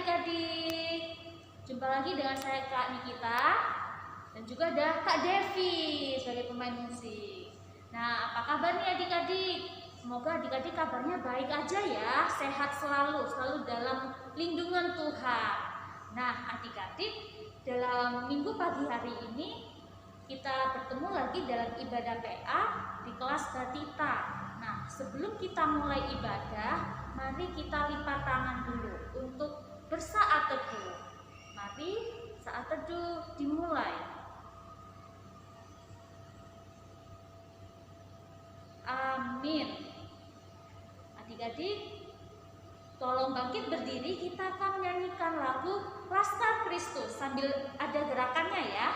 adik-adik. Jumpa lagi dengan saya Kak Nikita dan juga ada Kak Devi sebagai pemain musik. Nah, apa kabar nih adik-adik? Semoga adik-adik kabarnya baik aja ya, sehat selalu dalam lindungan Tuhan. Nah, adik-adik, dalam minggu pagi hari ini kita bertemu lagi dalam ibadah PA di kelas Batita. Nah, sebelum kita mulai ibadah, mari kita lipat tangan dulu untuk bersaat teduh. Mari saat teduh dimulai. Amin. Adik-adik, tolong bangkit berdiri, kita akan menyanyikan lagu Laskar Kristus sambil ada gerakannya ya.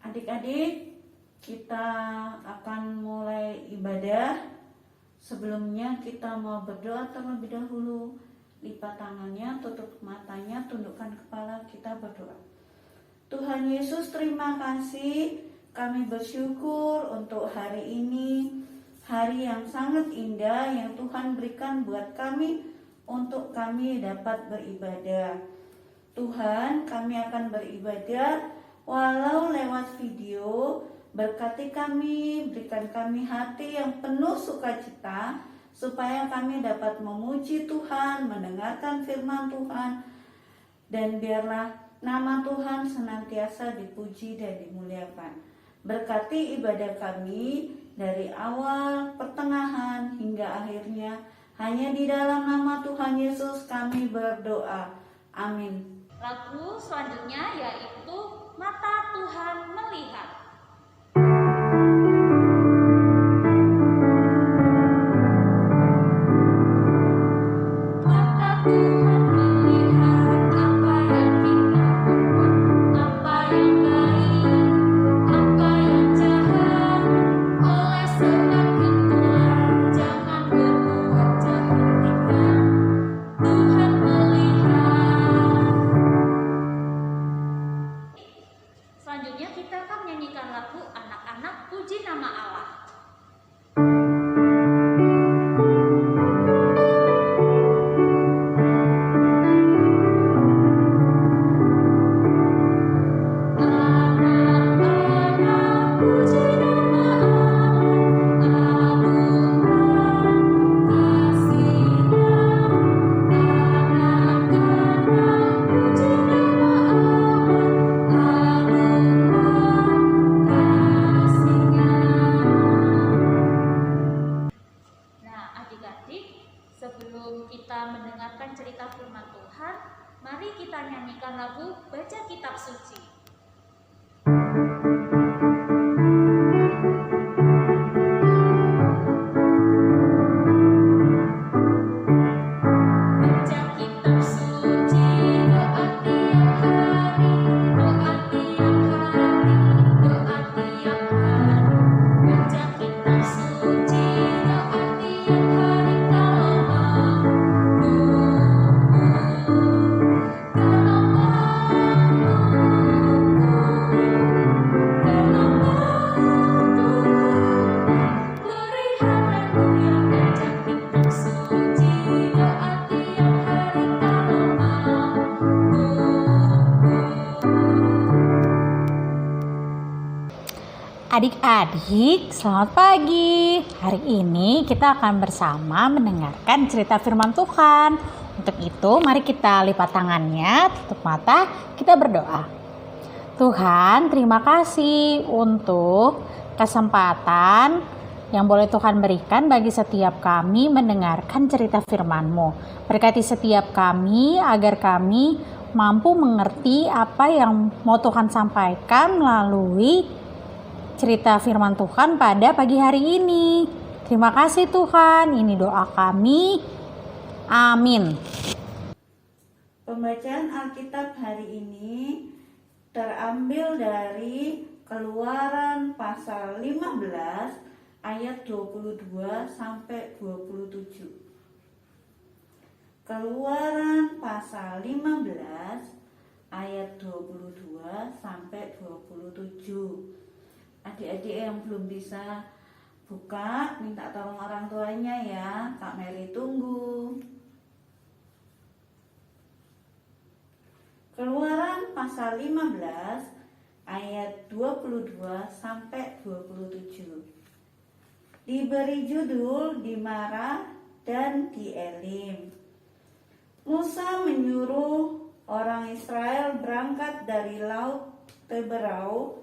Adik-adik, kita akan mulai ibadah. Sebelumnya kita mau berdoa terlebih dahulu. Lipat tangannya, tutup matanya, tundukkan kepala, kita berdoa. Tuhan Yesus, terima kasih. Kami bersyukur untuk hari ini, hari yang sangat indah yang Tuhan berikan buat kami untuk kami dapat beribadah. Tuhan, kami akan beribadah walau lewat video. Berkati kami, berikan kami hati yang penuh sukacita, supaya kami dapat memuji Tuhan, mendengarkan firman Tuhan, dan biarlah nama Tuhan senantiasa dipuji dan dimuliakan. Berkati ibadah kami dari awal, pertengahan, hingga akhirnya. Hanya di dalam nama Tuhan Yesus kami berdoa. Amin. Lagu selanjutnya yaitu Mata Tuhan Melihat. Mata Tuhan melihat apa yang kita perbuat, apa yang baik, apa yang jahat. Oleh sebab itulah jangan berbuat jahat, ingat Tuhan melihat. Selanjutnya kita akan menyanyikan lagu Anak-anak Puji Nama Allah. Anak-anak puji nama Allah, agungan kasih-Nya. Anak-anak puji nama Allah, agungan kasih-Nya. Nah, adik-adik, sebelum kita mendengarkan cerita firman Tuhan, mari kita nyanyikan lagu Baca Kitab Suci. Baca kitab suci, doa tiap hari, doa tiap hari, doa tiap hari. Baca kitab suci, doa tiap hari kalau mampu. Kalau glory haleluya. Baca kitab suci, doa tiap hari kalau mampu. Adik-adik, selamat pagi. Hari ini kita akan bersama mendengarkan cerita firman Tuhan. Untuk itu, mari kita lipat tangannya, tutup mata, kita berdoa. Tuhan, terima kasih untuk kesempatan yang boleh Tuhan berikan bagi setiap kami mendengarkan cerita firman-Mu. Berkati setiap kami agar kami mampu mengerti apa yang mau Tuhan sampaikan melalui cerita firman Tuhan pada pagi hari ini. Terima kasih Tuhan, ini doa kami. Amin. Pembacaan Alkitab hari ini terambil dari Keluaran pasal 15 ayat 22 sampai 27. Keluaran pasal 15 ayat 22 sampai 27. Adik-adik yang belum bisa buka, minta tolong orang tuanya ya. Kak Mary tunggu. Keluaran pasal 15 ayat 22 sampai 27. Diberi judul di Mara dan di Elim. Musa menyuruh orang Israel berangkat dari laut Teberau,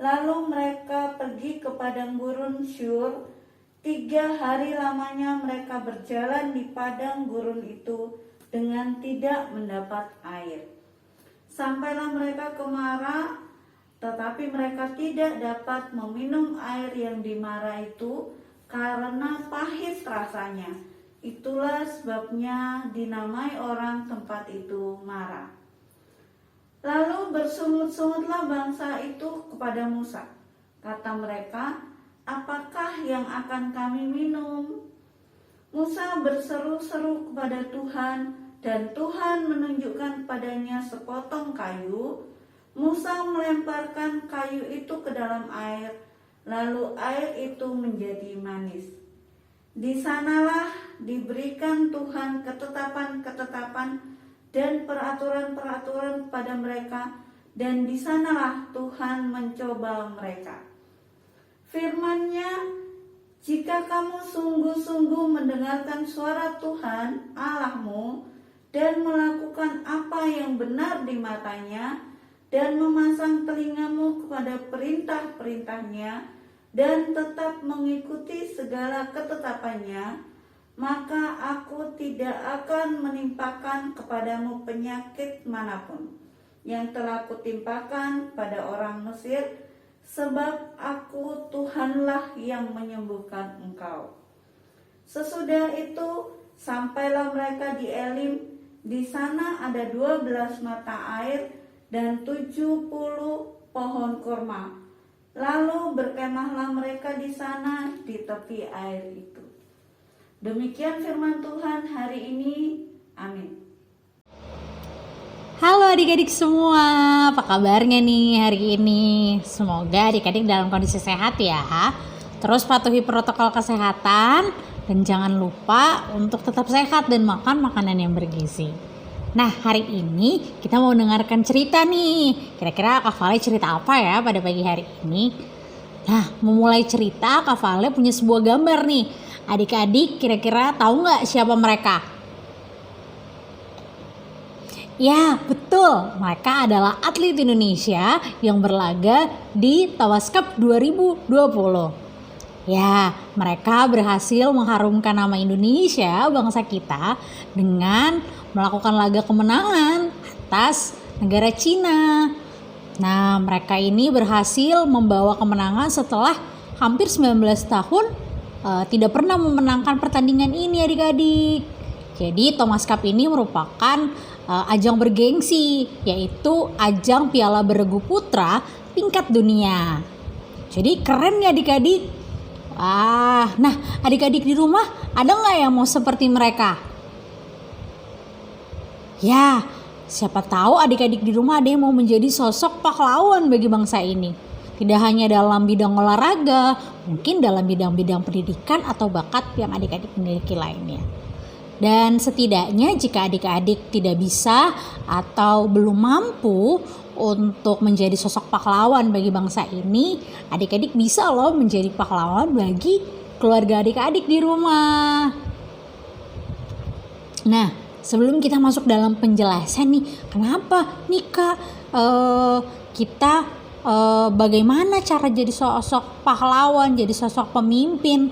lalu mereka pergi ke padang gurun Syur. 3 hari lamanya mereka berjalan di padang gurun itu dengan tidak mendapat air. Sampailah mereka ke Mara, tetapi mereka tidak dapat meminum air yang di Mara itu karena pahit rasanya. Itulah sebabnya dinamai orang tempat itu Mara. Lalu bersungut-sungutlah bangsa itu kepada Musa. Kata mereka, apakah yang akan kami minum? Musa berseru-seru kepada Tuhan, dan Tuhan menunjukkan padanya sepotong kayu. Musa melemparkan kayu itu ke dalam air, lalu air itu menjadi manis. Di sanalah diberikan Tuhan ketetapan-ketetapan dan peraturan-peraturan pada mereka, dan di sanalah Tuhan mencoba mereka. Firman-Nya, jika kamu sungguh-sungguh mendengarkan suara Tuhan Allahmu dan melakukan apa yang benar di matanya, dan memasang telingamu kepada perintah-perintahnya, dan tetap mengikuti segala ketetapannya, maka aku tidak akan menimpakan kepadamu penyakit manapun yang telah kutimpakan pada orang Mesir, sebab aku Tuhanlah yang menyembuhkan engkau. Sesudah itu sampailah mereka di Elim. Di sana ada 12 mata air dan 70 pohon kurma. Lalu berkemahlah mereka di sana di tepi air itu. Demikian firman Tuhan hari ini. Amin. Halo adik-adik semua, apa kabarnya nih hari ini? Semoga adik-adik dalam kondisi sehat ya. Terus patuhi protokol kesehatan dan jangan lupa untuk tetap sehat dan makan makanan yang bergizi. Nah, hari ini kita mau dengarkan cerita nih. Kira-kira Kak Vale cerita apa ya pada pagi hari ini? Nah, memulai cerita Kak Vale punya sebuah gambar nih. Adik-adik kira-kira tahu nggak siapa mereka? Ya, betul. Mereka adalah atlet Indonesia yang berlaga di Tawas Cup 2020. Ya, mereka berhasil mengharumkan nama Indonesia, bangsa kita, dengan melakukan laga kemenangan atas negara Cina. Nah, mereka ini berhasil membawa kemenangan setelah hampir 19 tahun tidak pernah memenangkan pertandingan ini adik-adik. Jadi Thomas Cup ini merupakan ajang bergengsi, yaitu ajang Piala Beregu Putra tingkat dunia. Jadi keren ya adik-adik. Nah adik-adik di rumah ada nggak yang mau seperti mereka? Ya, siapa tahu adik-adik di rumah ada yang mau menjadi sosok pahlawan bagi bangsa ini. Tidak hanya dalam bidang olahraga, mungkin dalam bidang-bidang pendidikan atau bakat yang adik-adik miliki lainnya. Dan setidaknya jika adik-adik tidak bisa atau belum mampu untuk menjadi sosok pahlawan bagi bangsa ini, adik-adik bisa loh menjadi pahlawan bagi keluarga adik-adik di rumah. Nah, sebelum kita masuk dalam penjelasan nih, kenapa nih Kak kita bagaimana cara jadi sosok pahlawan, jadi sosok pemimpin,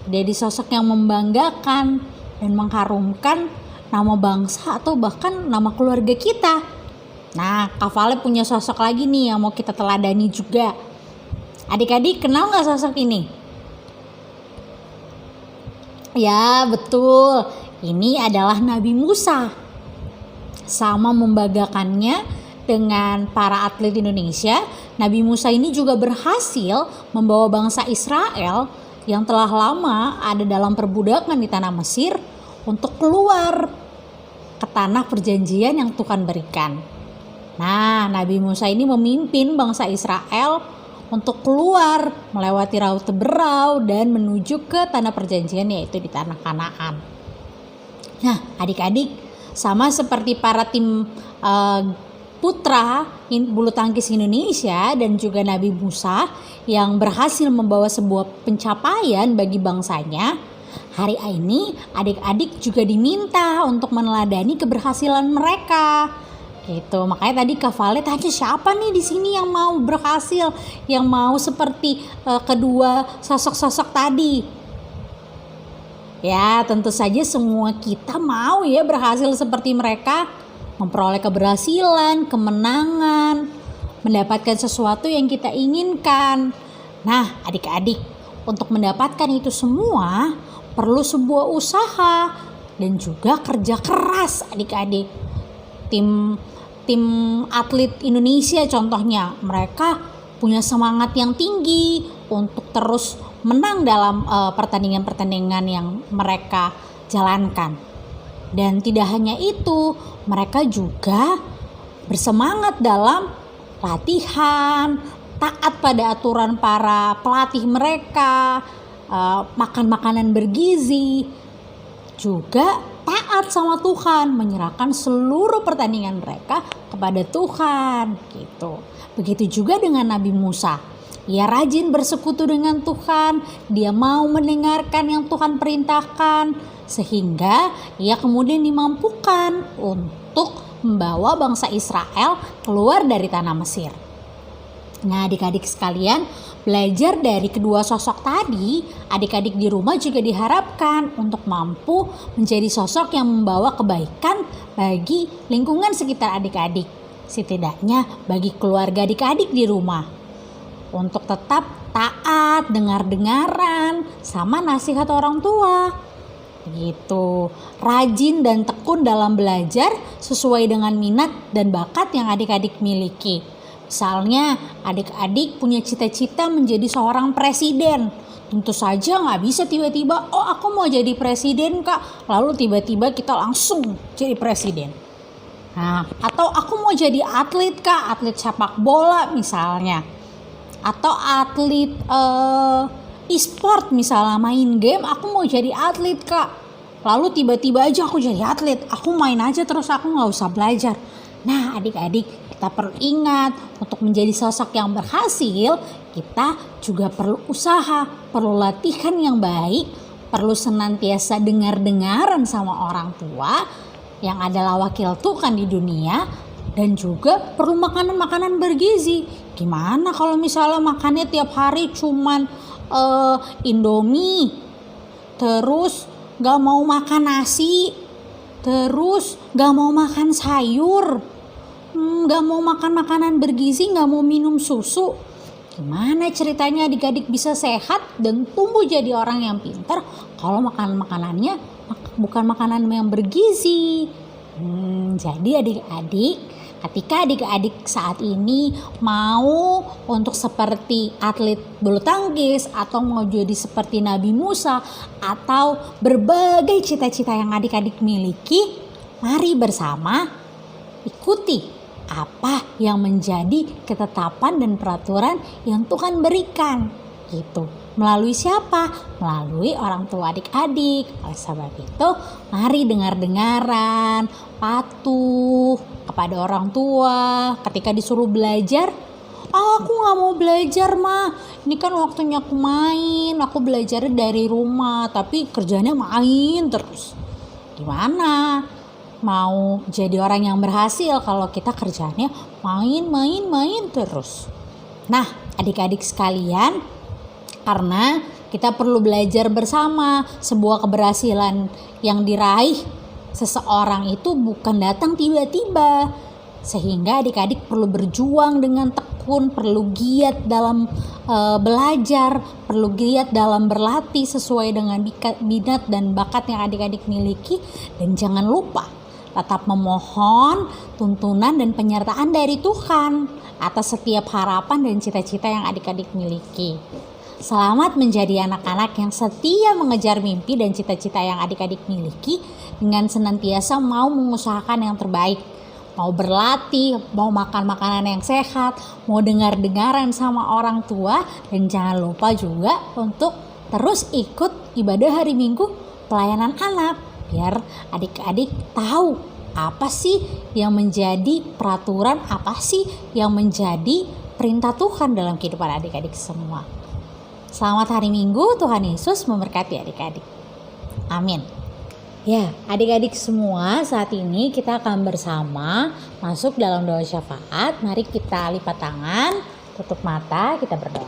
jadi sosok yang membanggakan dan mengharumkan nama bangsa atau bahkan nama keluarga kita. Nah, Kak Vale punya sosok lagi nih yang mau kita teladani juga. Adik-adik kenal gak sosok ini? Ya betul, ini adalah Nabi Musa. Sama membanggakannya dengan para atlet Indonesia, Nabi Musa ini juga berhasil membawa bangsa Israel yang telah lama ada dalam perbudakan di tanah Mesir untuk keluar ke tanah perjanjian yang Tuhan berikan. Nah, Nabi Musa ini memimpin bangsa Israel untuk keluar melewati Laut Teberau dan menuju ke tanah perjanjian, yaitu di tanah Kanaan. Nah, adik-adik, sama seperti para tim putra bulu tangkis Indonesia dan juga Nabi Musa yang berhasil membawa sebuah pencapaian bagi bangsanya, hari ini adik-adik juga diminta untuk meneladani keberhasilan mereka. Gitu. Makanya tadi Kak Vale tanya siapa nih di sini yang mau berhasil, yang mau seperti kedua sosok-sosok tadi. Ya, tentu saja semua kita mau ya berhasil seperti mereka, memperoleh keberhasilan, kemenangan, mendapatkan sesuatu yang kita inginkan. Nah, adik-adik, untuk mendapatkan itu semua perlu sebuah usaha dan juga kerja keras, adik-adik. Tim atlet Indonesia contohnya, mereka punya semangat yang tinggi untuk terus menang dalam pertandingan-pertandingan yang mereka jalankan. Dan tidak hanya itu, mereka juga bersemangat dalam latihan, taat pada aturan para pelatih mereka, makan makanan bergizi, juga taat sama Tuhan, menyerahkan seluruh pertandingan mereka kepada Tuhan gitu. Begitu juga dengan Nabi Musa. Ia rajin bersekutu dengan Tuhan, dia mau mendengarkan yang Tuhan perintahkan, sehingga ia kemudian dimampukan untuk membawa bangsa Israel keluar dari tanah Mesir. Nah, adik-adik sekalian, belajar dari kedua sosok tadi, adik-adik di rumah juga diharapkan untuk mampu menjadi sosok yang membawa kebaikan bagi lingkungan sekitar adik-adik, setidaknya bagi keluarga adik-adik di rumah. Untuk tetap taat, dengar-dengaran sama nasihat orang tua. Gitu, rajin dan tekun dalam belajar sesuai dengan minat dan bakat yang adik-adik miliki. Misalnya adik-adik punya cita-cita menjadi seorang presiden, tentu saja nggak bisa tiba-tiba, oh aku mau jadi presiden kak, lalu tiba-tiba kita langsung jadi presiden. Nah, atau aku mau jadi atlet kak, atlet sepak bola misalnya, atau atlet e-sport misalnya, main game, aku mau jadi atlet kak, lalu tiba-tiba aja aku jadi atlet, aku main aja terus, aku nggak usah belajar. Nah, adik-adik, kita perlu ingat, untuk menjadi sosok yang berhasil, kita juga perlu usaha, perlu latihan yang baik, perlu senantiasa dengar-dengaran sama orang tua yang adalah wakil Tuhan di dunia, dan juga perlu makanan-makanan bergizi. Gimana kalau misalnya makannya tiap hari cuman Indomie, terus gak mau makan nasi, terus gak mau makan sayur, gak mau makan makanan bergizi, gak mau minum susu. Gimana ceritanya adik-adik bisa sehat dan tumbuh jadi orang yang pintar kalau makanannya bukan makanan yang bergizi? Jadi adik-adik, ketika adik-adik saat ini mau untuk seperti atlet bulu tangkis, atau mau jadi seperti Nabi Musa, atau berbagai cita-cita yang adik-adik miliki, mari bersama ikuti apa yang menjadi ketetapan dan peraturan yang Tuhan berikan gitu. Melalui siapa? Melalui orang tua adik-adik. Oleh sebab itu, mari dengar-dengaran, patuh kepada orang tua. Ketika disuruh belajar, aku gak mau belajar mah, ini kan waktunya aku main, aku belajar dari rumah, tapi kerjanya main terus. Gimana? mau jadi orang yang berhasil kalau kita kerjaannya main terus. Nah, adik-adik sekalian, karena kita perlu belajar bersama, sebuah keberhasilan yang diraih seseorang itu bukan datang tiba-tiba. Sehingga adik-adik perlu berjuang dengan tekun, perlu giat dalam belajar, perlu giat dalam berlatih sesuai dengan minat dan bakat yang adik-adik miliki. Dan jangan lupa tetap memohon tuntunan dan penyertaan dari Tuhan atas setiap harapan dan cita-cita yang adik-adik miliki. Selamat menjadi anak-anak yang setia mengejar mimpi dan cita-cita yang adik-adik miliki dengan senantiasa mau mengusahakan yang terbaik. Mau berlatih, mau makan makanan yang sehat, mau dengar-dengaran sama orang tua, dan jangan lupa juga untuk terus ikut ibadah hari Minggu pelayanan anak, biar adik-adik tahu apa sih yang menjadi peraturan, apa sih yang menjadi perintah Tuhan dalam kehidupan adik-adik semua. Selamat hari Minggu, Tuhan Yesus memberkati adik-adik. Amin. Ya, adik-adik semua, saat ini kita akan bersama masuk dalam doa syafaat. Mari kita lipat tangan, tutup mata, kita berdoa.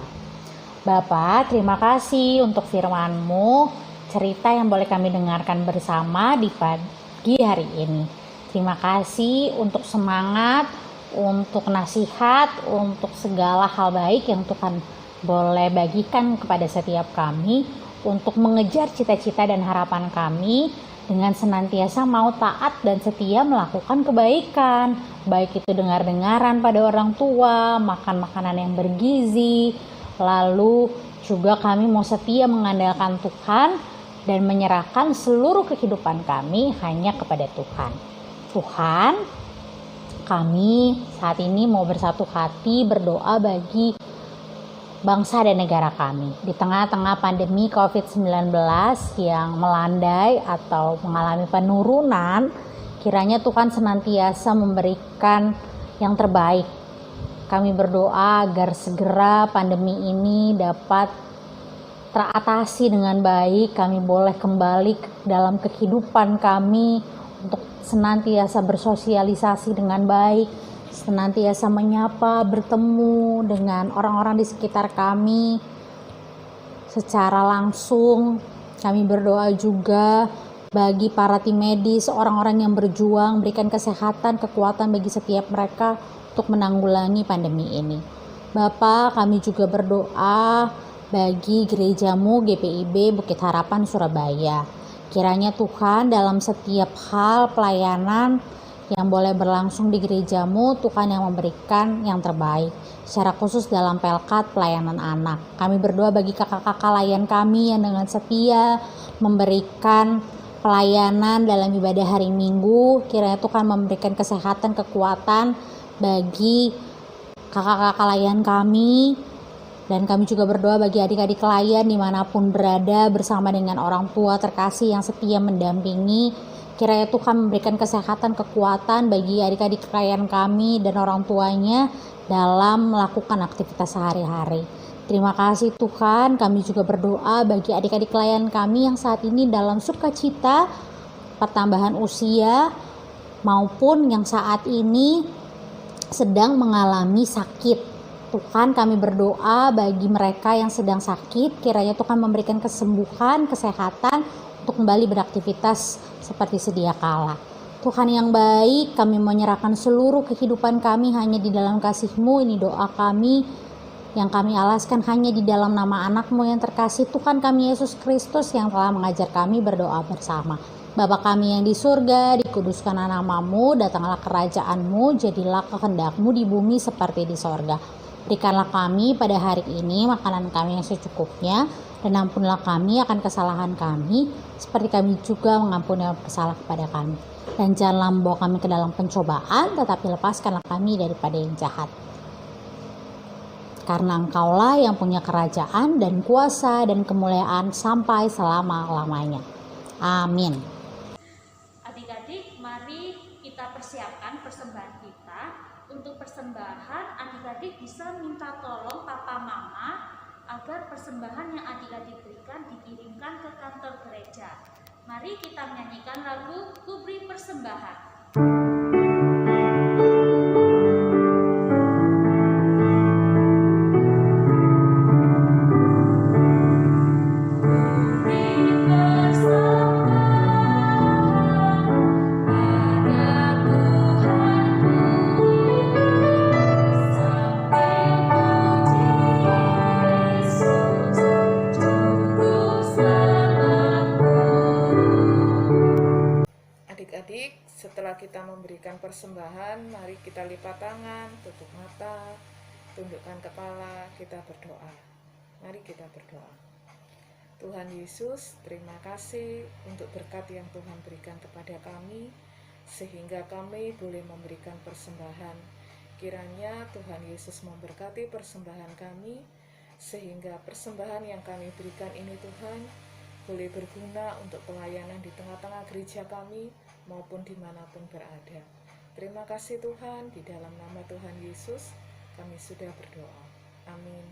Bapa, terima kasih untuk firman-Mu, cerita yang boleh kami dengarkan bersama di pagi hari ini. Terima kasih untuk semangat, untuk nasihat, untuk segala hal baik yang Tuhan boleh bagikan kepada setiap kami untuk mengejar cita-cita dan harapan kami dengan senantiasa mau taat dan setia melakukan kebaikan, baik itu dengar-dengaran pada orang tua, makan makanan yang bergizi, lalu juga kami mau setia mengandalkan Tuhan dan menyerahkan seluruh kehidupan kami hanya kepada Tuhan. Tuhan, kami saat ini mau bersatu hati berdoa bagi bangsa dan negara kami. Di tengah-tengah pandemi COVID-19 yang melandai atau mengalami penurunan, kiranya Tuhan senantiasa memberikan yang terbaik. Kami berdoa agar segera pandemi ini dapat teratasi dengan baik. Kami boleh kembali dalam kehidupan kami untuk senantiasa bersosialisasi dengan baik, senantiasa menyapa, bertemu dengan orang-orang di sekitar kami secara langsung. Kami berdoa juga bagi para tim medis, orang-orang yang berjuang, berikan kesehatan, kekuatan bagi setiap mereka untuk menanggulangi pandemi ini. Bapa, kami juga berdoa bagi gerejamu GPIB Bukit Harapan Surabaya. Kiranya Tuhan dalam setiap hal pelayanan yang boleh berlangsung di gerejamu, Tuhan yang memberikan yang terbaik, secara khusus dalam Pelkat pelayanan anak. Kami berdoa bagi kakak-kakak layan kami yang dengan setia memberikan pelayanan dalam ibadah hari Minggu. Kiranya Tuhan memberikan kesehatan, kekuatan bagi kakak-kakak layan kami. Dan kami juga berdoa bagi adik-adik layan dimanapun berada bersama dengan orang tua terkasih yang setia mendampingi. Kiranya Tuhan memberikan kesehatan, kekuatan bagi adik-adik klien kami dan orang tuanya dalam melakukan aktivitas sehari-hari. Terima kasih Tuhan. Kami juga berdoa bagi adik-adik klien kami yang saat ini dalam sukacita, pertambahan usia, maupun yang saat ini sedang mengalami sakit. Tuhan, kami berdoa bagi mereka yang sedang sakit. Kiranya Tuhan memberikan kesembuhan, kesehatan untuk kembali beraktivitas seperti sedia kala. Tuhan yang baik, kami menyerahkan seluruh kehidupan kami hanya di dalam kasih-Mu. Ini doa kami yang kami alaskan hanya di dalam nama anak-Mu yang terkasih, Tuhan kami Yesus Kristus, yang telah mengajar kami berdoa bersama. Bapa kami yang di surga, dikuduskanlah nama-Mu, datanglah kerajaan-Mu, jadilah kehendak-Mu di bumi seperti di sorga. Berikanlah kami pada hari ini makanan kami yang secukupnya, dan ampunlah kami akan kesalahan kami, seperti kami juga mengampuni orang bersalah kepada kami. Dan janganlah membawa kami ke dalam pencobaan, tetapi lepaskanlah kami daripada yang jahat. Karena Engkaulah yang punya kerajaan dan kuasa dan kemuliaan sampai selama-lamanya. Amin. Adik-adik, mari kita persiapkan persembahan kita. Untuk persembahan, adik-adik bisa minta tolong papa mama agar persembahan yang adik-adik berikan dikirimkan ke kantor gereja. Mari kita menyanyikan lagu Ku Beri Persembahan. Adik-adik, setelah kita memberikan persembahan, mari kita lipat tangan, tutup mata, tundukkan kepala, kita berdoa. Mari kita berdoa. Tuhan Yesus, terima kasih untuk berkat yang Tuhan berikan kepada kami, sehingga kami boleh memberikan persembahan. Kiranya Tuhan Yesus memberkati persembahan kami, sehingga persembahan yang kami berikan ini Tuhan, boleh berguna untuk pelayanan di tengah-tengah gereja kami, maupun dimanapun berada. Terima kasih Tuhan, di dalam nama Tuhan Yesus kami sudah berdoa. Amin.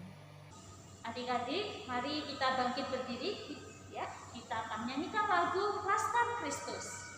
Adik-adik, mari kita bangkit berdiri, ya. Kita akan menyanyikan lagu Laskar Kristus.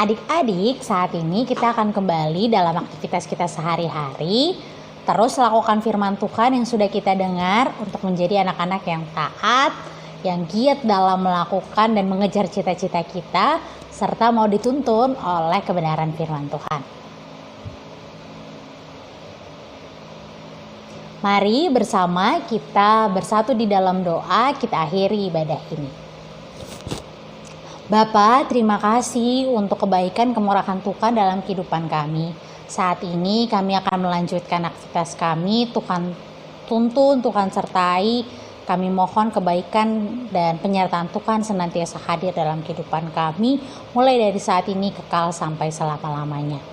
Adik-adik, saat ini kita akan kembali dalam aktivitas kita sehari-hari. Terus lakukan firman Tuhan yang sudah kita dengar untuk menjadi anak-anak yang taat, yang giat dalam melakukan dan mengejar cita-cita kita, serta mau dituntun oleh kebenaran firman Tuhan. Mari bersama kita bersatu di dalam doa, kita akhiri ibadah ini. Bapa, terima kasih untuk kebaikan kemurahan Tuhan dalam kehidupan kami. Saat ini kami akan melanjutkan aktivitas kami. Tuhan tuntun, Tuhan sertai. Kami mohon kebaikan dan penyertaan Tuhan senantiasa hadir dalam kehidupan kami, mulai dari saat ini kekal sampai selama-lamanya.